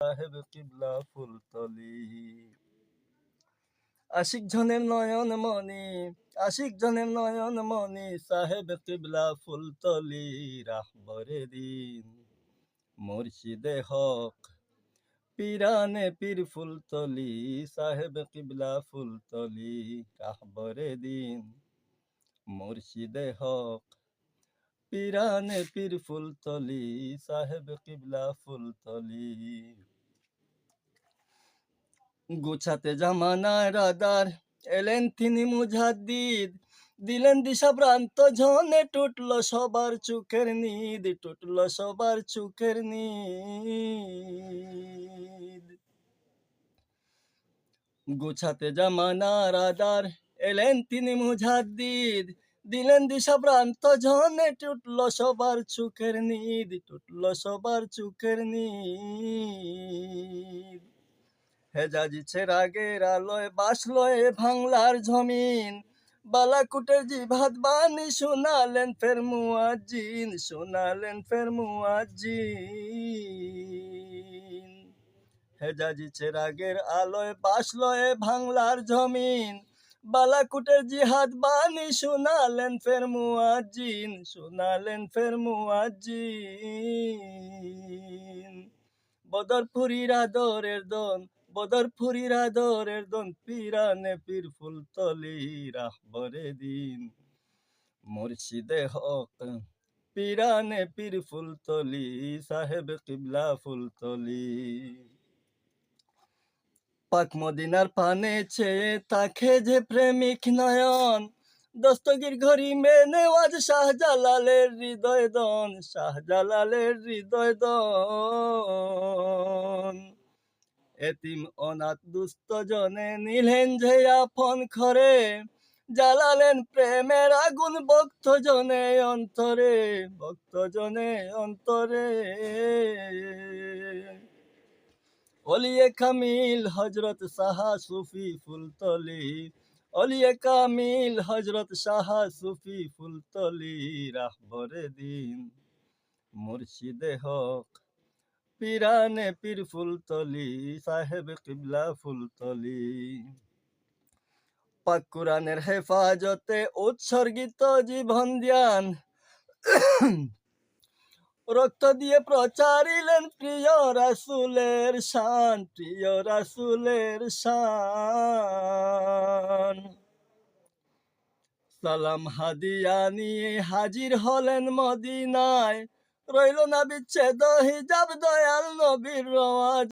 সাহেব কিবলা ফুলতলি। আশিক জনের নয়ন মনি, আশিক জনের নয়ন মনি, সাহেব কিবলা ফুলতলি। রাহবরে দিন মুর্শিদে হক, পিরানে পীর ফুলতলি, সাহেব কিবলা ফুলতলি। রাহবরে দিন মুর্শিদে হক, পিরানে পীর ফুলতলি, সাহেব কিবলা ফুলতলি। গুছাতে জামানার রাদার এলেন তিনি মুজাদ্দিদ, দিলেন দিশা ভ্রান্ত ঝনে, টুটল সবার চোখের নিদ, টুটল সবার চোখের নিদ। গুছাতে জামানার রাদার এলেন তিনি মুজাদ্দিদ, দিলেন দিশা ভ্রান্ত ঝনে, টুটল সবার চোখের নিদ, টুটল সবার চোখের নিদ। হেজাজি চেরাগের আলোয় বাসলো এ বাংলার জমিন, বালাকুটের জিভাত বাণী শোনালেন ফের মুয়াজ্জিন, শোনালেন ফের মুয়াজ্জিন। হেজাজি চেরাগের আলোয় বাসলো এ বাংলার জমিন, বালাকুটের জিহাদ বাণী শোনালেন ফের মুয়াজ্জিন, শোনালেন ফের মুয়াজ্জিন। বদরপুরীর আদরের দন, বদরপুরীর আদরের দন, পিরানে পীর ফুলতলি। রাহবরে দিন মুর্শিদে হক, পিরানে পীর ফুলতলি, সাহেব কিবলা ফুলতলি। পাক মদিনার পানে চেয়ে তাকে যে প্রেমিক নয়ন, দস্তগীর ঘড়ি নেওয়াজ শাহজালালের হৃদয় দন, শাহজালালের হৃদয় দন। এতিম অনাথ দুস্থ জনে নিলেন যে আপন করে, জ্বালালেন প্রেমের আগুন ভক্ত জনে অন্তরে, ভক্ত জনে অন্তরে। ওলিয়ে কামিল হযরত শাহ সুফি ফুলতলি, ওলিয়ে কামিল হযরত শাহ সুফি ফুলতলি। রাহবরে দিন মুর্শিদে হক, পিরানে পীর ফুলতলি, সাহেব কিবলা ফুলতলি। পাক কুরআনের হেফাজতে উৎসর্গিত জীবন দিয়ান, রক্ত দিয়ে প্রচারিলেন প্রিয় রাসূলের শান, প্রিয় রাসূলের শান। সালাম হাদিয়া নিয়ে হাজির হলেন মদিনায়, রইল না বিচ্ছেদ হিজাব, দয়াল নবীর রওয়াজ।